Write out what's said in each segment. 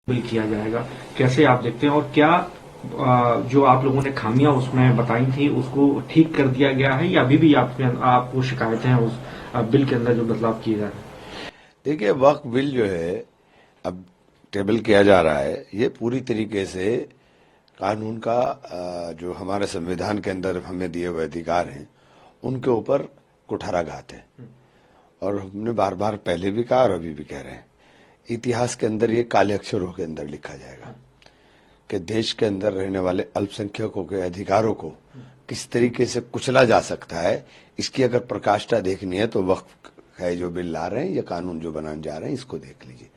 Bill किया जाएगा, कैसे आप देखते हैं? और क्या जो आप लोगों ने खामियां उसमें बताई थी उसको ठीक कर दिया गया है या अभी भी आपको शिकायतें हैं उस बिल के अंदर जो बदलाव किए जा रहे हैं? देखिए, वक्फ बिल जो है अब टेबल किया जा रहा है, ये पूरी तरीके से कानून का जो हमारे संविधान के अंदर हमें दिए हुए अधिकार हैं उनके ऊपर कुठाराघात है। और हमने बार बार पहले भी कहा और अभी भी कह रहे हैं, इतिहास के अंदर ये काले अक्षरों के अंदर लिखा जाएगा कि देश के अंदर रहने वाले अल्पसंख्यकों के अधिकारों को किस तरीके से कुचला जा सकता है। इसकी अगर प्रकाष्ठा देखनी है तो वक्फ है जो बिल ला रहे हैं या कानून जो बनाने जा रहे हैं, इसको देख लीजिए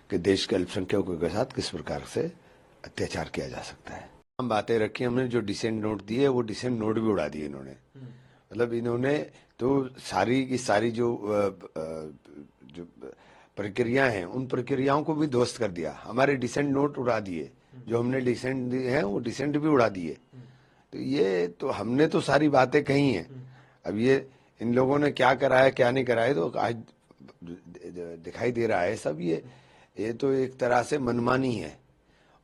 कि देश के अल्पसंख्यकों के साथ किस प्रकार से अत्याचार किया जा सकता है। हम बातें रखी, हमने जो डिसेंट नोट दिए वो डिसेंट नोट भी उड़ा दिए इन्होंने। मतलब इन्होंने तो सारी की सारी जो प्रक्रिया हैं उन प्रक्रियाओं को भी ध्वस्त कर दिया। हमारे डिसेंट नोट उड़ा दिए, जो हमने डिसेंट दिए हैं वो डिसेंट भी उड़ा दिए। तो ये तो हमने तो सारी बातें कही हैं। अब ये इन लोगों ने क्या करा है क्या नहीं करा है तो आज दिखाई दे रहा है सब। ये तो एक तरह से मनमानी है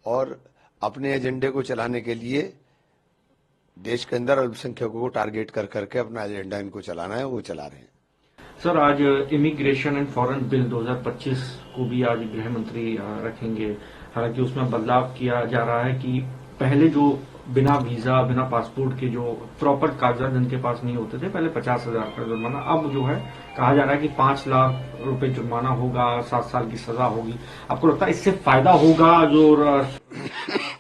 और अपने एजेंडे को चलाने के लिए देश के अंदर अल्पसंख्यकों को टारगेट कर करके अपना एजेंडा इनको चलाना है, वो चला रहे हैं। सर, आज इमिग्रेशन एंड फॉरेन बिल 2025 को भी आज गृह मंत्री रखेंगे। हालांकि उसमें बदलाव किया जा रहा है कि पहले जो बिना वीजा बिना पासपोर्ट के जो प्रॉपर कागजात जिनके पास नहीं होते थे, पहले 50,000 का जुर्माना, अब जो है कहा जा रहा है कि 5 लाख रुपए जुर्माना होगा, 7 साल की सजा होगी। आपको लगता है इससे फायदा होगा जो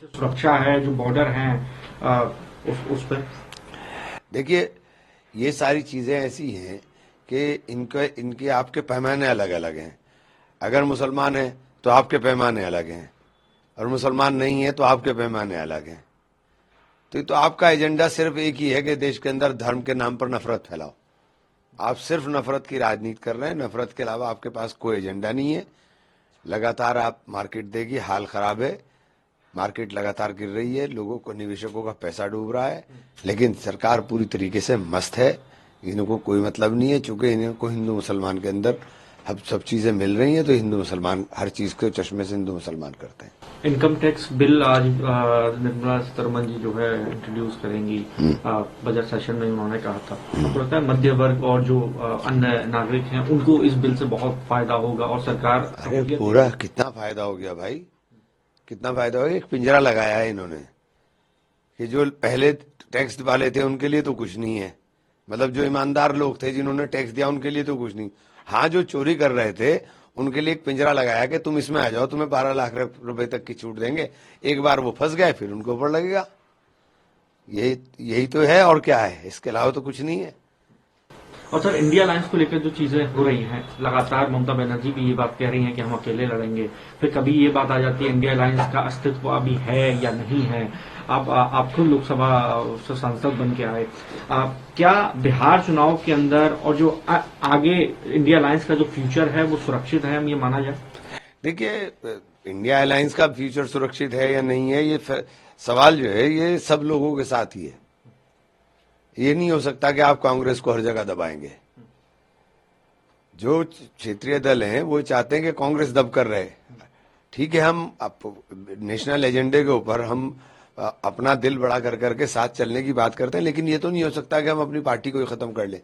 सुरक्षा है, जो बॉर्डर है उस पर? देखिए, ये सारी चीजें ऐसी हैं कि इनके आपके पैमाने अलग अलग हैं। अगर मुसलमान है तो आपके पैमाने अलग हैं और मुसलमान नहीं है तो आपके पैमाने अलग हैं। तो आपका एजेंडा सिर्फ एक ही है कि देश के अंदर धर्म के नाम पर नफरत फैलाओ। आप सिर्फ नफरत की राजनीति कर रहे हैं, नफरत के अलावा आपके पास कोई एजेंडा नहीं है। लगातार आप मार्केट देखिए, हाल खराब है, मार्केट लगातार गिर रही है, लोगों को, निवेशकों का पैसा डूब रहा है, लेकिन सरकार पूरी तरीके से मस्त है। इनको कोई मतलब नहीं है, चूंकि इनको हिंदू मुसलमान के अंदर सब चीजें मिल रही हैं तो हिंदू मुसलमान हर चीज के चश्मे से हिंदू मुसलमान करते हैं। इनकम टैक्स बिल आज निर्मला सीतारमण जी जो है इंट्रोड्यूस करेंगी, बजट सेशन में उन्होंने कहा था। आपको लगता है मध्य वर्ग और जो अन्य नागरिक हैं उनको इस बिल से बहुत फायदा होगा और सरकार? अरे पूरा कितना फायदा हो गया भाई, कितना फायदा हो गया। एक पिंजरा लगाया है इन्होंने कि जो पहले टैक्स वाले थे उनके लिए तो कुछ नहीं है, मतलब जो ईमानदार लोग थे जिन्होंने टैक्स दिया उनके लिए तो कुछ नहीं। हाँ, जो चोरी कर रहे थे उनके लिए एक पिंजरा लगाया कि तुम इसमें आ जाओ, तुम्हें 12 लाख रुपए तक की छूट देंगे। एक बार वो फंस गए फिर उनको ऊपर लगेगा। यही तो है, और क्या है, इसके अलावा तो कुछ नहीं है। और सर, इंडिया अलायंस को लेकर जो चीजें हो रही हैं, लगातार ममता बनर्जी भी ये बात कह रही हैं कि हम अकेले लड़ेंगे। फिर कभी ये बात आ जाती है इंडिया अलायंस का अस्तित्व अभी है या नहीं है। आप खुद लोकसभा से सांसद बन के आए, क्या बिहार चुनाव के अंदर और जो आगे इंडिया अलायंस का जो फ्यूचर है वो सुरक्षित है, हम ये माना जाए? देखिए, इंडिया अलायंस का फ्यूचर सुरक्षित है या नहीं है, ये सवाल जो है ये सब लोगों के साथ ही है। ये नहीं हो सकता कि आप कांग्रेस को हर जगह दबाएंगे। जो क्षेत्रीय दल हैं वो चाहते हैं कि कांग्रेस दब कर रहे। ठीक है, हम नेशनल एजेंडे के ऊपर हम अपना दिल बड़ा कर करके साथ चलने की बात करते हैं, लेकिन ये तो नहीं हो सकता कि हम अपनी पार्टी को ही खत्म कर लें।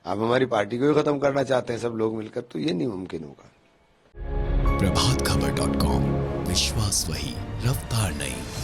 आप हमारी पार्टी को ही खत्म करना चाहते हैं सब लोग मिलकर, तो ये नहीं मुमकिन होगा। प्रभातखबर.com, विश्वास वही, रफ्तार नहीं।